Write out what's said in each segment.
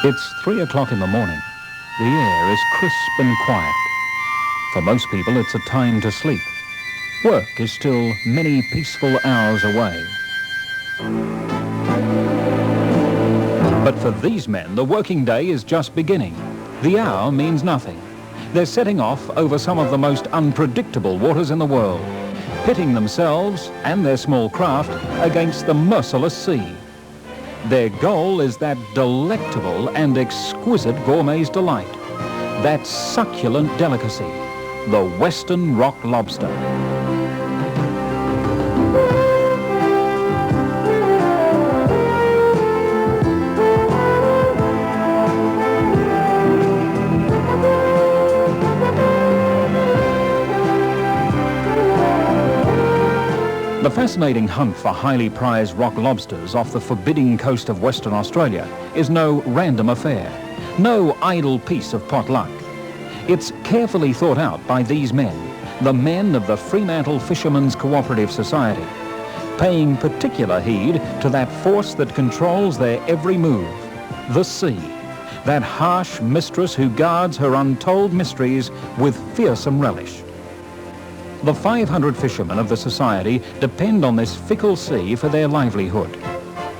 It's 3 o'clock in the morning. The air is crisp and quiet. For most people, it's a time to sleep. Work is still many peaceful hours away. But for these men, the working day is just beginning. The hour means nothing. They're setting off over some of the most unpredictable waters in the world, pitting themselves and their small craft against the merciless sea. Their goal is that delectable and exquisite gourmet's delight, that succulent delicacy, the Western rock lobster. The fascinating hunt for highly prized rock lobsters off the forbidding coast of Western Australia is no random affair, no idle piece of pot luck. It's carefully thought out by these men, the men of the Fremantle Fishermen's Cooperative Society, paying particular heed to that force that controls their every move, the sea, that harsh mistress who guards her untold mysteries with fearsome relish. The 500 fishermen of the Society depend on this fickle sea for their livelihood.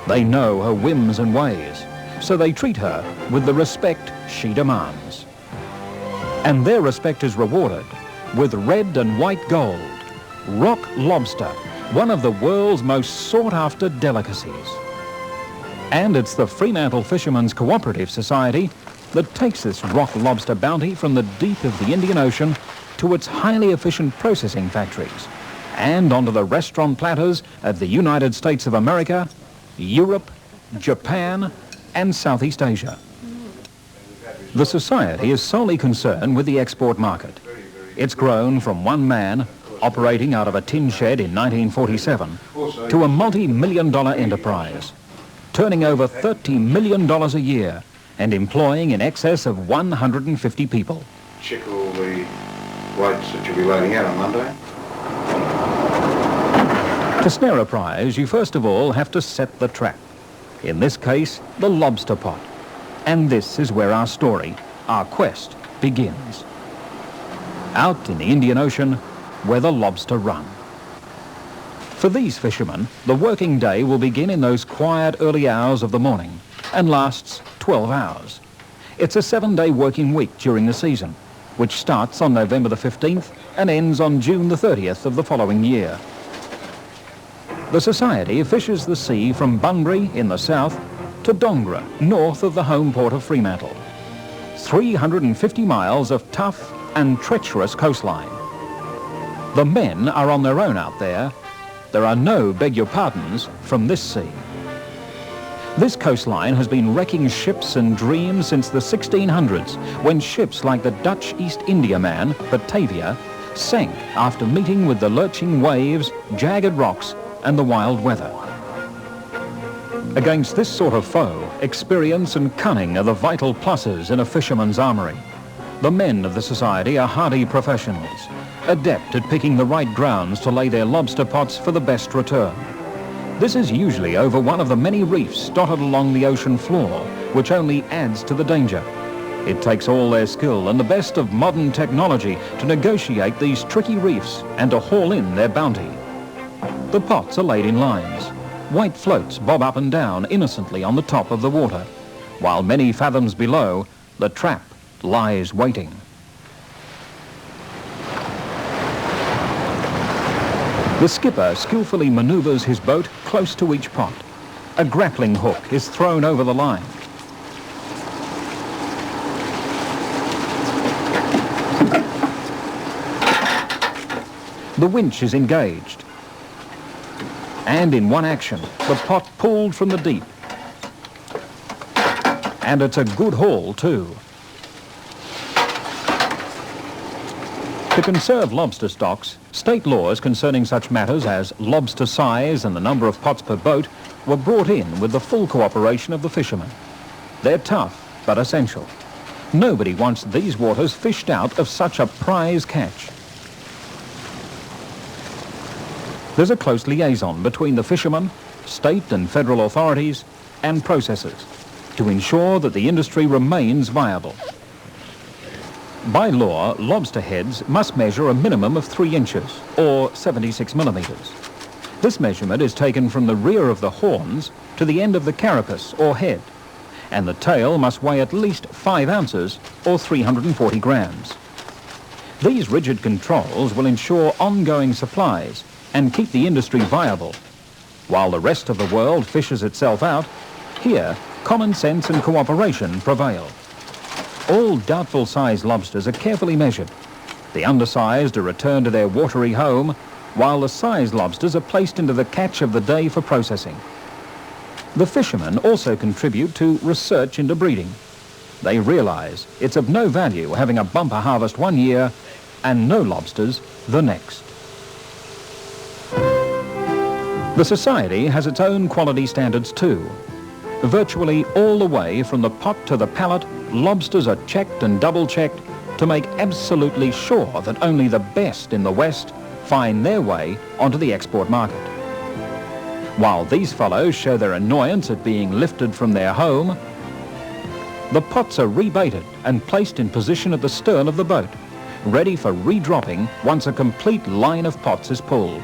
They know her whims and ways, so they treat her with the respect she demands. And their respect is rewarded with red and white gold, rock lobster, one of the world's most sought-after delicacies. And it's the Fremantle Fishermen's Cooperative Society that takes this rock lobster bounty from the deep of the Indian Ocean to its highly efficient processing factories and onto the restaurant platters of the United States of America, Europe, Japan, and Southeast Asia. The Society is solely concerned with the export market. It's grown from one man operating out of a tin shed in 1947 to a multi-million-dollar enterprise, turning over $30 million a year and employing in excess of 150 people. Check all the weights that you'll be loading out on Monday. To snare a prize, you first of all have to set the trap. In this case, the lobster pot. And this is where our story, our quest, begins. Out in the Indian Ocean, where the lobster run. For these fishermen, the working day will begin in those quiet early hours of the morning and lasts 12 hours. It's a 7-day working week during the season, which starts on November the 15th and ends on June the 30th of the following year. The Society fishes the sea from Bunbury in the south to Dongra, north of the home port of Fremantle. 350 miles of tough and treacherous coastline. The men are on their own out there. There are no beg your pardons from this sea. This coastline has been wrecking ships and dreams since the 1600s, when ships like the Dutch East Indiaman, Batavia, sank after meeting with the lurching waves, jagged rocks, and the wild weather. Against this sort of foe, experience and cunning are the vital pluses in a fisherman's armory. The men of the Society are hardy professionals, adept at picking the right grounds to lay their lobster pots for the best return. This is usually over one of the many reefs dotted along the ocean floor, which only adds to the danger. It takes all their skill and the best of modern technology to negotiate these tricky reefs and to haul in their bounty. The pots are laid in lines. White floats bob up and down innocently on the top of the water, while many fathoms below, the trap lies waiting. The skipper skillfully maneuvers his boat close to each pot. A grappling hook is thrown over the line. The winch is engaged. And in one action, the pot pulled from the deep. And it's a good haul too. To conserve lobster stocks, state laws concerning such matters as lobster size and the number of pots per boat were brought in with the full cooperation of the fishermen. They're tough, but essential. Nobody wants these waters fished out of such a prize catch. There's a close liaison between the fishermen, state and federal authorities, and processors. to ensure that the industry remains viable. By law, lobster heads must measure a minimum of 3 inches, or 76 millimetres. This measurement is taken from the rear of the horns to the end of the carapace, or head, and the tail must weigh at least 5 ounces, or 340 grams. These rigid controls will ensure ongoing supplies and keep the industry viable. While the rest of the world fishes itself out, here, common sense and cooperation prevail. All doubtful-sized lobsters are carefully measured. The undersized are returned to their watery home, while the sized lobsters are placed into the catch of the day for processing. The fishermen also contribute to research into breeding. They realise it's of no value having a bumper harvest one year and no lobsters the next. The Society has its own quality standards too. Virtually all the way from the pot to the pallet, lobsters are checked and double-checked to make absolutely sure that only the best in the West find their way onto the export market. While these fellows show their annoyance at being lifted from their home, the pots are rebaited and placed in position at the stern of the boat, ready for redropping once a complete line of pots is pulled.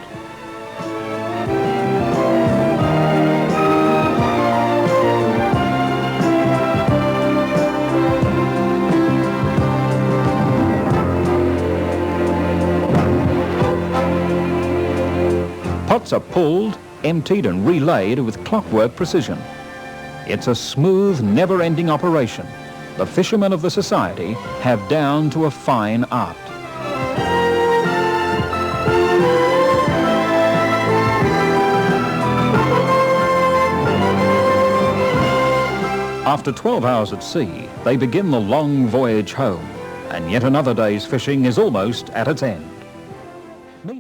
Pots are pulled, emptied and relayed with clockwork precision. It's a smooth, never-ending operation the fishermen of the Society have down to a fine art. After 12 hours at sea, they begin the long voyage home, and yet another day's fishing is almost at its end.